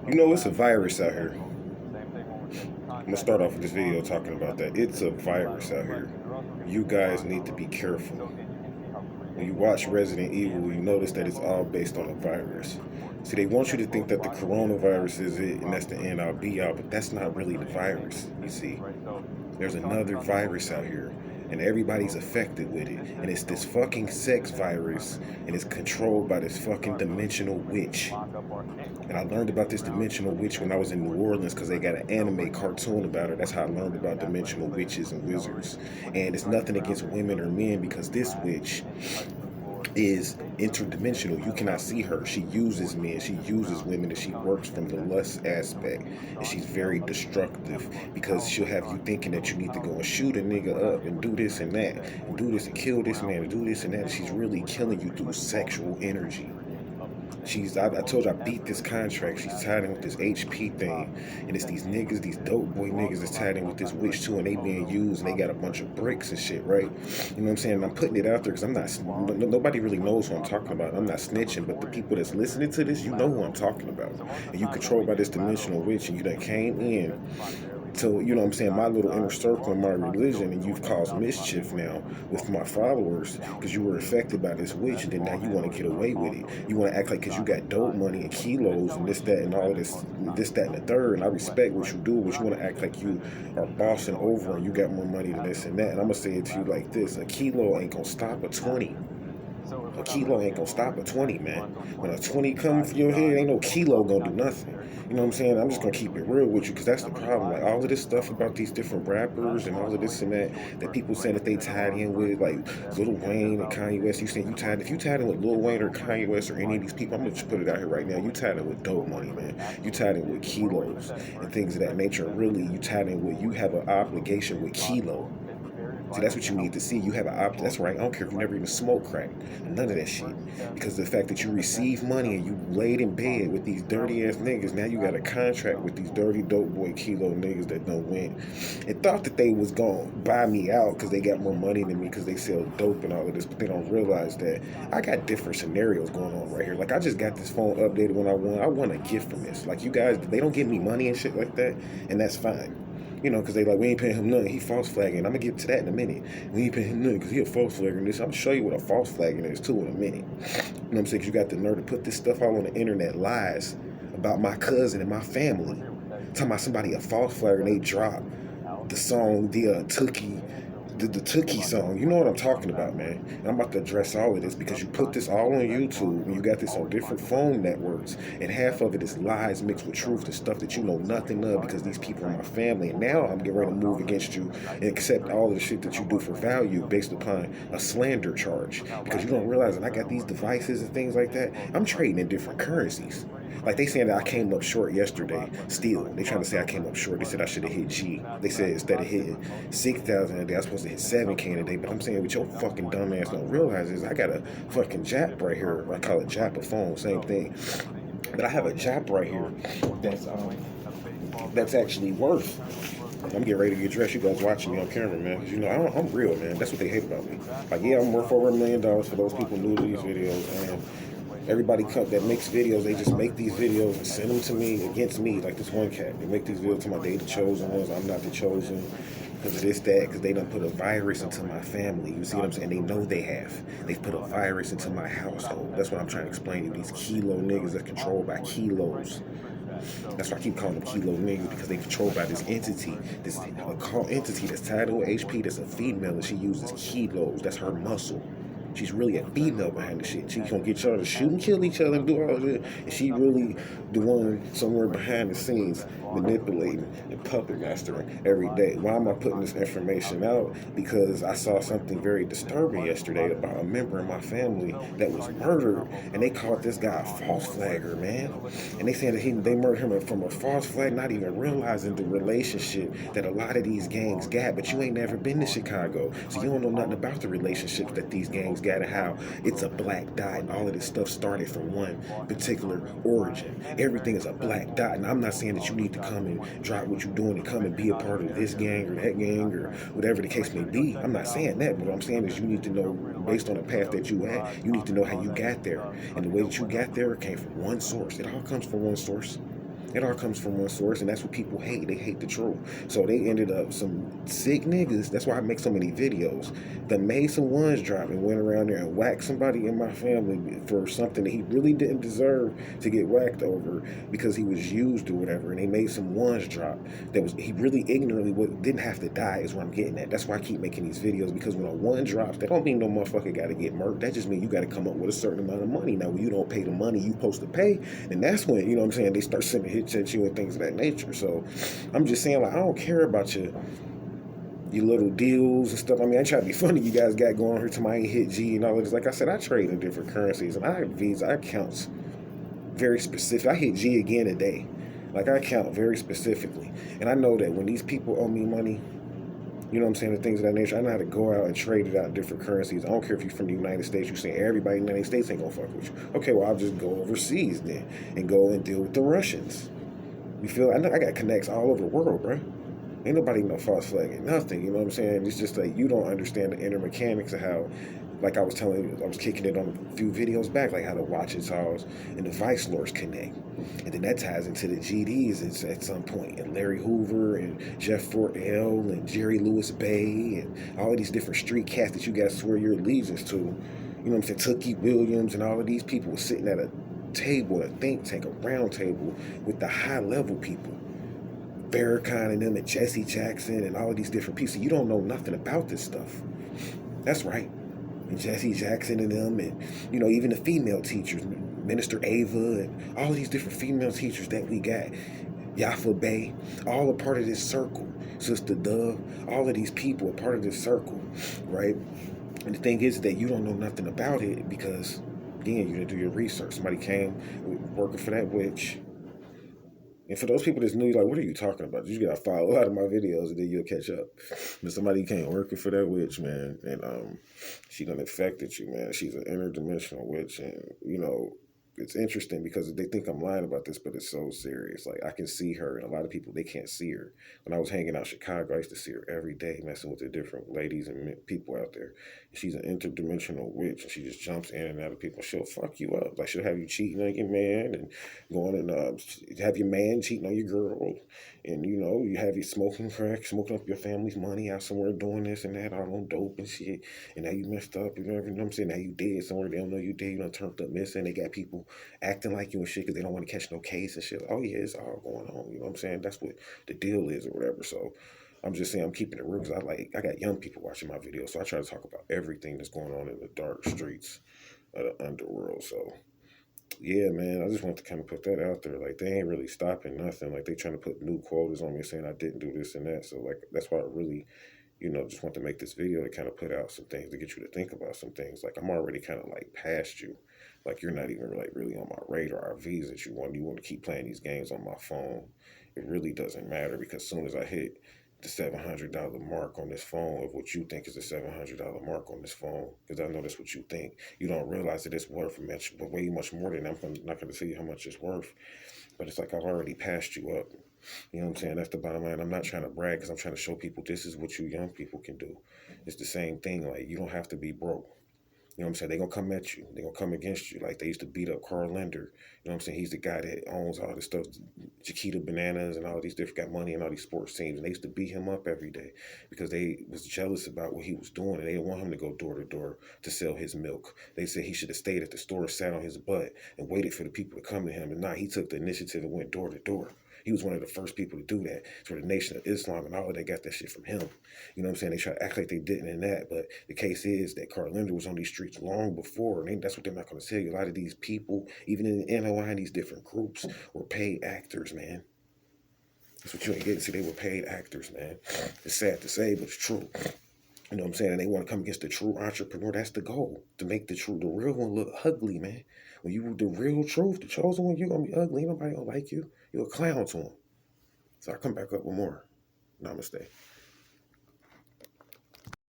You know, it's a virus out here. I'm gonna start off with this video talking about that. It's a virus out here. You guys need to be careful. When you watch Resident Evil, you notice that it's all based on a virus. See, they want you to think that the coronavirus is it, and that's the end all be all, but that's not really the virus. You see, there's another virus out here, and everybody's affected with it. And it's this fucking sex virus, and it's controlled by this fucking dimensional witch. And I learned about this dimensional witch when I was in New Orleans because they got an anime cartoon about her. That's how I learned about dimensional witches and wizards. And it's nothing against women or men because this witch is interdimensional. You cannot see her. She uses men, she uses women, and she works from the lust aspect. And she's very destructive because she'll have you thinking that you need to go and shoot a nigga up and do this and that, and do this and kill this man, and do this and that. And she's really killing you through sexual energy. I told you I beat this contract. She's tied in with this HP thing. And it's these niggas, these dope boy niggas that's tied in with this witch too, and they being used, and they got a bunch of bricks and shit, right? You know what I'm saying? And I'm putting it out there because nobody really knows who I'm talking about. I'm not snitching, but the people that's listening to this, you know who I'm talking about. And you controlled by this dimensional witch, and you done came in. So, you know what I'm saying, my little inner circle in my religion, and you've caused mischief now with my followers because you were affected by this witch, and then now you want to get away with it. You want to act like because you got dope money and kilos and this, that, and all of this, that, and the third, and I respect what you do, but you want to act like you are bossing over and you got more money than this and that. And I'm going to say it to you like this: a kilo ain't going to stop a 20. A kilo ain't gonna stop a 20, man. When a 20 comes for your head, ain't no kilo gonna do nothing. You know what I'm saying? I'm just gonna keep it real with you, because that's the problem. Like, all of this stuff about these different rappers and all of this and that people saying that they tied in with, like Lil Wayne and Kanye West. You saying if you tied in with Lil Wayne or Kanye West or any of these people, I'm gonna just put it out here right now. You tied in with dope money, man. You tied in with kilos and things of that nature. Really, you tied in with, you have an obligation with kilo. See, that's what you need to see. You have an option. That's right. I don't care if you never even smoked crack. None of that shit. Because the fact that you receive money and you laid in bed with these dirty ass niggas, now you got a contract with these dirty dope boy kilo niggas that done went and thought that they was gonna buy me out because they got more money than me because they sell dope and all of this, but they don't realize that I got different scenarios going on right here. Like, I just got this phone updated when I won. I won a gift from this. Like, you guys, they don't give me money and shit like that, and that's fine. You know, because they like, we ain't paying him nothing. He false flagging. I'm going to get to that in a minute. We ain't paying him nothing because he a false flagger. This, I'm going to show you what a false flagging is, too, in a minute. You know what I'm saying? 'Cause you got the nerve to put this stuff all on the internet, lies about my cousin and my family. Talking about somebody a false flagger, and they drop the song, the Tookie song. You know what I'm talking about, man. And I'm about to address all of this because you put this all on YouTube and you got this on different phone networks, and half of it is lies mixed with truth and stuff that you know nothing of because these people are my family. And now I'm getting ready to move against you and accept all of the shit that you do for value based upon a slander charge, because you don't realize that I got these devices and things like that. I'm trading in different currencies. Like, they saying that I came up short yesterday. Still, they trying to say I came up short. They said I should have hit G. They said instead of hitting 6,000 a day, I was supposed to hit 7K in a day. But I'm saying what your fucking dumb ass don't realize is I got a fucking Jap right here. I call it Jap a phone, same thing. But I have a Jap right here that's actually worth. I'm getting ready to get dressed. You guys watching me on camera, man. Because, you know, I'm real, man. That's what they hate about me. Like, yeah, I'm worth over $1 million for those people new to these videos. And everybody that makes videos, they just make these videos and send them to me against me. Like this one cat, they make these videos to my they the chosen ones. I'm not the chosen because of this, that, because they done put a virus into my family. You see what I'm saying? They know they have. They've put a virus into my household. That's what I'm trying to explain to you. These kilo niggas that's controlled by kilos. That's why I keep calling them kilo niggas, because they controlled by this entity, this entity that's tied to HP, that's a female, and she uses kilos. That's her muscle. She's really a female behind the shit. She's gonna get y'all to shoot and kill each other and do all that. And she really the one somewhere behind the scenes manipulating and puppet mastering every day. Why am I putting this information out? Because I saw something very disturbing yesterday about a member of my family that was murdered, and they called this guy a false flagger, man. And they said that they murdered him from a false flag, not even realizing the relationship that a lot of these gangs got. But you ain't never been to Chicago, so you don't know nothing about the relationships that these gangs got and how it's a black dot and all of this stuff started from one particular origin. Everything is a black dot. And I'm not saying that you need to come and drop what you're doing and come and be a part of this gang or that gang or whatever the case may be. I'm not saying that, but what I'm saying is you need to know, based on the path that you had, you need to know how you got there. And the way that you got there came from one source. It all comes from one source. It all comes from one source, and that's what people hate. They hate the truth. So they ended up some sick niggas. That's why I make so many videos. That made some ones drop and went around there and whacked somebody in my family for something that he really didn't deserve to get whacked over because he was used or whatever. And they made some ones drop that was he really ignorantly didn't have to die is what I'm getting at. That's why I keep making these videos, because when a one drops, that don't mean no motherfucker got to get murked. That just means you got to come up with a certain amount of money. Now, when you don't pay the money you supposed to pay, and that's when, you know what I'm saying, they start sending hits at you and things of that nature. So I'm just saying, like, I don't care about your little deals and stuff. I mean, I try to be funny. You guys got going on here to my ain't hit G and all of this. Like I said, I trade in different currencies and I have Visa. I count very specific. I hit G again today. Like, I count very specifically. And I know that when these people owe me money, you know what I'm saying, the things of that nature, I know how to go out and trade it out in different currencies. I don't care if you're from the United States. You're saying everybody in the United States ain't gonna fuck with you. Okay, well, I'll just go overseas then and go and deal with the Russians. You feel? I know I got connects all over the world, bro. Ain't nobody no false flag and nothing. You know what I'm saying? It's just like you don't understand the inner mechanics of how, like I was telling you, I was kicking it on a few videos back, like how the watches halls and the vice lords connect. And then that ties into the GDs at some point. And Larry Hoover and Jeff Fort L and Jerry Lewis Bay and all of these different street cats that you guys swear your allegiance to. You know what I'm saying? Tookie Williams and all of these people were sitting at a table, a think tank, a round table with the high level people. Farrakhan and them and Jesse Jackson and all of these different pieces. You don't know nothing about this stuff. That's right. And Jesse Jackson and them and, you know, even the female teachers, Minister Ava and all of these different female teachers that we got, Yafa Bay, all a part of this circle. Sister Dove, all of these people are part of this circle, right? And the thing is that you don't know nothing about it because, again, you didn't do your research. Somebody came working for that witch. And for those people that's new, like, what are you talking about? You gotta follow a lot of my videos and then you'll catch up. But somebody came working for that witch, man, and she done affected you, man. She's an interdimensional witch, and you know, it's interesting because they think I'm lying about this, but it's so serious. Like, I can see her, and a lot of people, they can't see her. When I was hanging out in Chicago, I used to see her every day, messing with the different ladies and people out there. She's an interdimensional witch, and she just jumps in and out of people. She'll fuck you up. Like, she'll have you cheating on your man, and going and have your man cheating on your girl, and you know, you have you smoking crack, smoking up your family's money out somewhere, doing this and that, all on dope and shit. And now you messed up, you know what I'm saying? Now you dead somewhere, they don't know you dead, you done turned up missing. They got people acting like you and shit because they don't want to catch no case and shit. Oh yeah, it's all going on. You know what I'm saying? That's what the deal is or whatever. So I'm just saying I'm keeping it real because I got young people watching my videos, so I try to talk about everything that's going on in the dark streets of the underworld. So yeah, man, I just want to kind of put that out there. Like, they ain't really stopping nothing. Like, they trying to put new quotas on me saying I didn't do this and that. So like, that's why I really, you know, just want to make this video to kind of put out some things to get you to think about some things. Like, I'm already kind of like past you. Like, you're not even like really on my radar or V's that you want. You want to keep playing these games on my phone. It really doesn't matter because as soon as I hit the $700 mark on this phone of what you think is the $700 mark on this phone, because I know that's what you think, you don't realize that it's worth much, but way much more than I'm not going to tell you how much it's worth. But it's like I've already passed you up. You know what I'm saying? That's the bottom line. I'm not trying to brag because I'm trying to show people this is what you young people can do. It's the same thing. Like, you don't have to be broke. You know what I'm saying? They're going to come at you. They're going to come against you. Like, they used to beat up Carl Linder. You know what I'm saying? He's the guy that owns all this stuff, Chiquita Bananas and all these different, got money and all these sports teams. And they used to beat him up every day because they was jealous about what he was doing. And they didn't want him to go door to door to sell his milk. They said he should have stayed at the store, sat on his butt, and waited for the people to come to him. And now he took the initiative and went door to door. He was one of the first people to do that for the Nation of Islam, and all of that got that shit from him. You know what I'm saying? They try to act like they didn't in that, but the case is that Carl Linder was on these streets long before, and that's what they're not going to tell you. A lot of these people, even in the NOI and these different groups, were paid actors, man. That's what you ain't getting. See, they were paid actors, man. It's sad to say, but it's true. You know what I'm saying? And they want to come against the true entrepreneur. That's the goal, to make the real one look ugly, man. When you the real truth, the chosen one, you're going to be ugly. Ain't nobody going to like you. You're a clown to them. So I come back up with more. Namaste.